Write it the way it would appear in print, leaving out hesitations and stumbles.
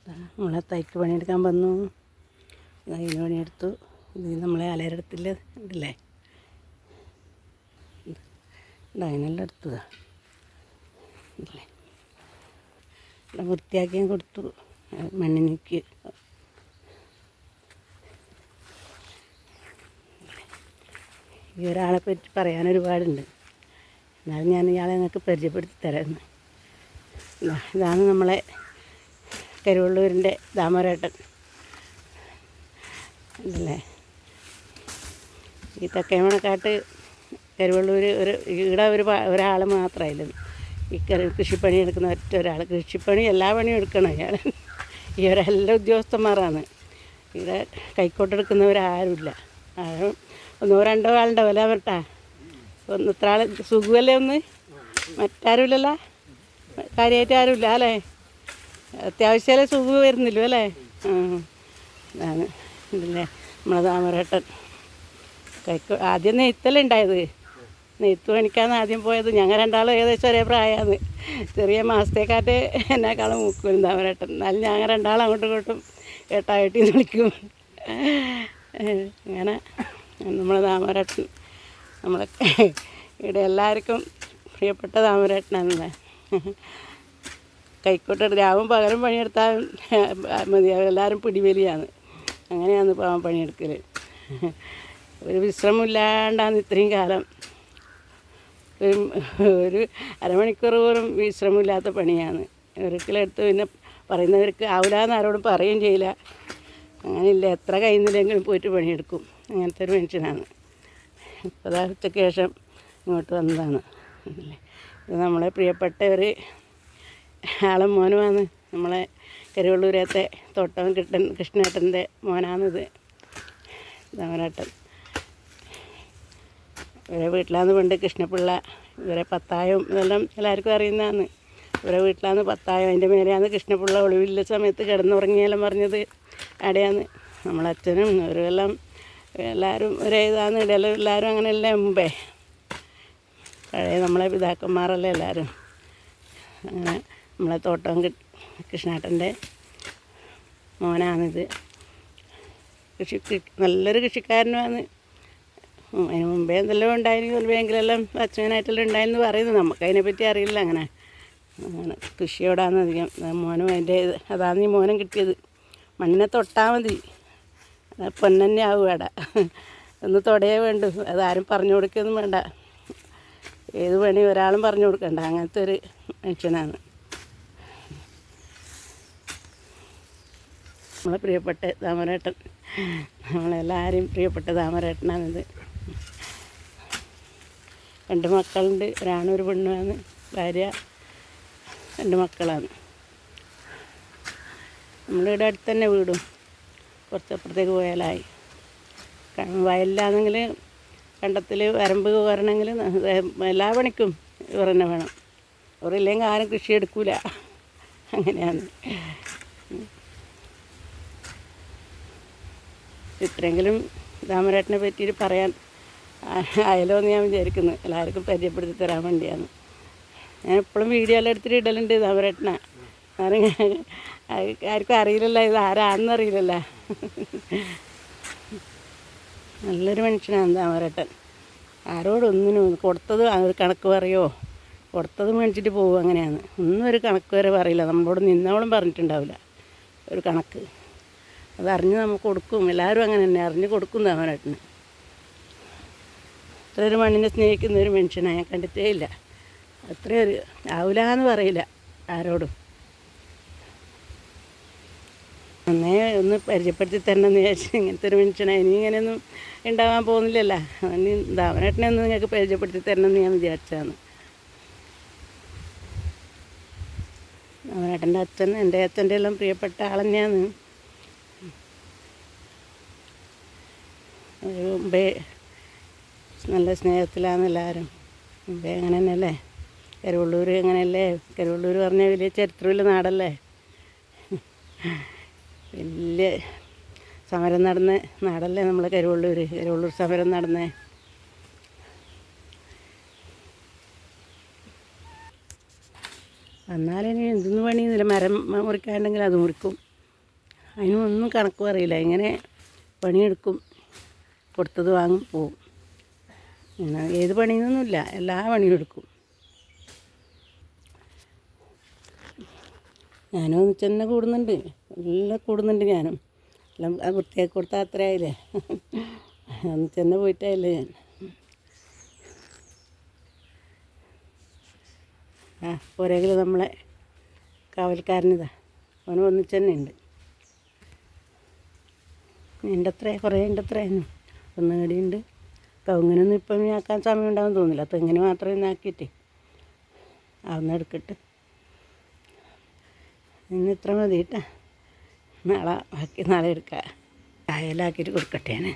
നമ്മളെ തൈക്ക് പണിയെടുക്കാൻ വന്നു. അതിന് പണിയെടുത്തു. ഇത് നമ്മളെ അലരെടുത്തില്ല ഉണ്ടല്ലേ, അതിനെല്ലാം എടുത്തതാ ഇല്ലേ. വൃത്തിയാക്കിയും കൊടുത്തു. മണ്ണിനിക്ക് ഈ ഒരാളെ പറ്റി പറയാനൊരുപാടുണ്ട്. എന്നാലും ഞാൻ ഇയാളെ നിങ്ങൾക്ക് പരിചയപ്പെടുത്തി തരാമെന്ന്. ഇതാണ് നമ്മളെ കരുവള്ളൂരിൻ്റെ ദാമോദരേട്ടൻ അല്ലേ. ഈ തെക്കേമണക്കാട്ട് കരുവള്ളൂർ ഇവിടെ ഒരാൾ മാത്രമായില്ല ഈ കൃഷിപ്പണി എടുക്കുന്ന ഒറ്റ ഒരാൾ. കൃഷിപ്പണി എല്ലാ പണിയും എടുക്കണം അയാൾ. ഇവരെല്ലാം ഉദ്യോഗസ്ഥന്മാരാണ്. ഇവിടെ കൈക്കോട്ടെടുക്കുന്നവരാരുമില്ല. ആരും ഒന്നോ രണ്ടോ ആളുണ്ടാവില്ല അവർട്ടാ. ഒന്ന് ഇത്ര ആൾ സുഖമല്ലേ ഒന്ന്, മറ്റാരുമില്ലല്ലോ, കാര്യമായിട്ട് ആരുമില്ല അല്ലേ. അത്യാവശ്യമല്ലേ സുഖം വരുന്നില്ലോ അല്ലേ. അതാണ് ഇല്ലേ നമ്മളെ ദാമോദരേട്ടൻ. ആദ്യം നെയ്ത്തല്ലേ ഉണ്ടായത്. നെയ്ത്ത് പണിക്കാന്ന് ആദ്യം പോയത്. ഞങ്ങൾ രണ്ടാളും ഏകദേശം ഒരേ പ്രായമാണ്. ചെറിയ മാസത്തേക്കാട്ട് എന്നെക്കാളും മൂക്കും ദാമോദരേട്ടൻ. എന്നാലും ഞങ്ങൾ രണ്ടാളും അങ്ങോട്ടും ഇങ്ങോട്ടും ഏട്ടായിട്ടിന്ന് വിളിക്കും. അങ്ങനെ നമ്മളെ ദാമോദരേട്ടൻ നമ്മളെ ഇവിടെ എല്ലാവർക്കും പ്രിയപ്പെട്ട ദാമോദരേട്ടനാണല്ലേ. കൈക്കോട്ടെടുത്ത് രാവും പകരം പണിയെടുത്താൽ മതിയാവും. എല്ലാവരും പിടിവലിയാണ്. അങ്ങനെയാണ് പാവം പണിയെടുക്കൽ. ഒരു വിശ്രമമില്ലാണ്ടാണ് ഇത്രയും കാലം. ഒരു അരമണിക്കൂർ പോലും വിശ്രമമില്ലാത്ത പണിയാണ്. ഒരിക്കലെടുത്ത് പിന്നെ പറയുന്നവർക്ക് ആവില്ലാന്ന് ആരോടും പറയുകയും ചെയ്യില്ല. അങ്ങനെയില്ല, എത്ര കഴിയുന്നില്ലെങ്കിലും പോയിട്ട് പണിയെടുക്കും. അങ്ങനത്തെ ഒരു മനുഷ്യനാണ്. ഇപ്പോൾ ഉച്ചയ്ക്ക് ശേഷം ഇങ്ങോട്ട് വന്നതാണ്. ഇത് നമ്മളെ പ്രിയപ്പെട്ട ഒരു ആളും മോനുമാണ്. നമ്മളെ കരുവള്ളൂരത്തെ തോട്ടം കൃഷ്ണേട്ടൻ്റെ മോനാണിത് ദാമോദരേട്ടൻ. ഇവരെ വീട്ടിലാന്ന് പണ്ട് കൃഷ്ണപിള്ള, ഇവരെ പത്തായം ഇതെല്ലാം എല്ലാവർക്കും അറിയുന്നതാണ്. ഇവരെ വീട്ടിലാന്ന് പത്തായം, അതിൻ്റെ മേലെയാണ് കൃഷ്ണപിള്ള ഒളിവില്ല സമയത്ത് കിടന്നുറങ്ങിയെല്ലാം പറഞ്ഞത് അവിടെയാണ്. നമ്മളച്ഛനും ഇവരെല്ലാം എല്ലാവരും ഒരേ ഇതാണ്. ഇടയിലും എല്ലാവരും അങ്ങനെയല്ലേ മുമ്പേ, പഴയ നമ്മളെ പിതാക്കന്മാരല്ലേ എല്ലാവരും. അങ്ങനെ നമ്മളെ തോട്ടം കൃഷ്ണേട്ടൻ്റെ മോനാണിത്. നല്ലൊരു കൃഷിക്കാരനുമാണ്. അതിന് മുമ്പേ എന്തെല്ലാം ഉണ്ടായിരുന്നു, ചിലപ്പോഴെങ്കിലെല്ലാം അച്ഛനായിട്ടെല്ലാം ഉണ്ടായിരുന്നു പറയുന്നു. നമുക്കതിനെപ്പറ്റി അറിയില്ല. അങ്ങനെ കൃഷിയോടാണ് അധികം. മോനും അതിൻ്റെ അതാണ് ഈ മോനും കിട്ടിയത്. മണ്ണിനെ തൊട്ടാൽ മതി, പൊന്നെ ആവും ഇവിടെ. ഒന്ന് തൊടയേ വേണ്ടു. അതാരും പറഞ്ഞു കൊടുക്കുകയൊന്നും വേണ്ട. ഏത് പണി ഒരാളും പറഞ്ഞു കൊടുക്കണ്ട. അങ്ങനത്തെ ഒരു മനുഷ്യനാണ് നമ്മളെ പ്രിയപ്പെട്ട ദാമോദരേട്ടൻ. നമ്മളെല്ലാവരെയും പ്രിയപ്പെട്ട ദാമോദരേട്ടനാണിത്. 2 മക്കളുണ്ട്. ഒരാണും ഒരു പെണ്ണുമാണ്. ഭാര്യ 2 മക്കളാണ്. നമ്മളിവിടെ അടുത്ത് തന്നെ വീടും. കുറച്ചപ്പുറത്തേക്ക് പോയാലായി. വയലിലാണെങ്കിൽ കണ്ടത്തിൽ വരമ്പ് വരണമെങ്കിൽ എല്ലാ പണിക്കും ഇവർ തന്നെ വേണം. ഇവരില്ലെങ്കിൽ ആരും കൃഷി എടുക്കില്ല. അങ്ങനെയാണ്. ഇത്രയെങ്കിലും ദാമോദരേട്ടനെ പറ്റിയിട്ട് പറയാൻ ആയാലോ എന്ന് ഞാൻ വിചാരിക്കുന്നു. എല്ലാവർക്കും പരിചയപ്പെടുത്തി തരാൻ വേണ്ടിയാണ്. ഞാൻ എപ്പോഴും വീഡിയോ എല്ലാം എടുത്തിട്ട് ഇടലുണ്ട് ദാമോദരേട്ടനെ. ആർക്കും അറിയില്ലല്ലോ ഇത് ആരാണെന്ന് അറിയില്ലല്ലോ. നല്ലൊരു മനുഷ്യനാണ് ദാമോദരേട്ടൻ. ആരോടൊന്നിനും കൊടുത്തത് ഒരു കണക്ക് പറയുമോ, കൊടുത്തത് മേടിച്ചിട്ട് പോകും. അങ്ങനെയാണ്. ഒന്നും ഒരു കണക്ക് വരെ പറയില്ല. നമ്മളോട് നിന്നവളും പറഞ്ഞിട്ടുണ്ടാവില്ല ഒരു കണക്ക്. അതറിഞ്ഞ് നമുക്ക് കൊടുക്കും. എല്ലാവരും അങ്ങനെ തന്നെ അറിഞ്ഞ് കൊടുക്കും ദാമോദരേട്ടന്. അത്ര ഒരു മണ്ണിനെ സ്നേഹിക്കുന്ന ഒരു മനുഷ്യനെ ഞാൻ കണ്ടിട്ടേ ഇല്ല. അത്രയൊരു ആവില്ലാന്ന് പറയില്ല ആരോടും. അന്നേ ഒന്ന് പരിചയപ്പെടുത്തി തരണമെന്ന് വിചാരിച്ചു. ഇങ്ങനത്തെ ഒരു മനുഷ്യനെ ഇനി ഇങ്ങനെയൊന്നും ഉണ്ടാവാൻ പോകുന്നില്ലല്ലോ. ഇനി ദാമോദരേട്ടനെ ഒന്ന് നിങ്ങൾക്ക് പരിചയപ്പെടുത്തി തരണമെന്ന് ഞാൻ വിചാരിച്ചതാണ്. ദാമോദരേട്ടൻ്റെ അച്ഛൻ എൻ്റെ അച്ഛൻ്റെ എല്ലാം പ്രിയപ്പെട്ട ആൾ തന്നെയാണ്. മുമ്പേ നല്ല സ്നേഹത്തിലാണ് എല്ലാവരും. മുമ്പേ അങ്ങനെ തന്നെയല്ലേ. കരുവള്ളൂർ അങ്ങനെയല്ലേ. കരുവള്ളൂർ പറഞ്ഞാൽ വലിയ ചരിത്രമുള്ള നാടല്ലേ. വലിയ സമരം നടന്ന നാടല്ലേ നമ്മളെ കരുവള്ളൂർ. കരുവള്ളൂർ സമരം നടന്നേ. എന്നാലിനി എന്തൊന്നും പണിയുന്നില്ല. മരം മുറിക്കാണ്ടെങ്കിൽ അത് മുറിക്കും. അതിനൊന്നും കണക്കും അറിയില്ല. ഇങ്ങനെ പണിയെടുക്കും, കൊടുത്തത് വാങ്ങും, പോവും. പിന്നെ ഏത് പണിയൊന്നുമില്ല, എല്ലാ പണിയും എടുക്കും. ഞാനും ഒന്നിച്ചെന്നെ കൂടുന്നുണ്ട്, എല്ലാം കൂടുന്നുണ്ട്. ഞാനും എല്ലാം വൃത്തിയാക്കി കൊടുത്താൽ അത്രയായില്ലേ. ഒന്നിച്ചെന്നെ പോയിട്ടായില്ലേ ഞാൻ. പോരെങ്കിലും നമ്മളെ കാവൽക്കാരനിതാ, അവന് ഒന്നിച്ചെന്നെ ഉണ്ട്. എൻ്റെ അത്ര കുറേ ഉണ്ട്, അത്രയായിരുന്നു. ഒന്ന് കടിയുണ്ട്. കവുങ്ങിനൊന്നും ഇപ്പം ആക്കാൻ സമയം ഉണ്ടാകും തോന്നില്ല. തെങ്ങിന് മാത്രം ഇന്നാക്കിയിട്ട് അതൊന്നും എടുക്കട്ടെ. ഇന്ന് ഇത്ര മതി കേട്ടോ. നാളെ ബാക്കി നാളെ എടുക്കാം. ചായയിലാക്കിയിട്ട് കൊടുക്കട്ടെ ഞാൻ.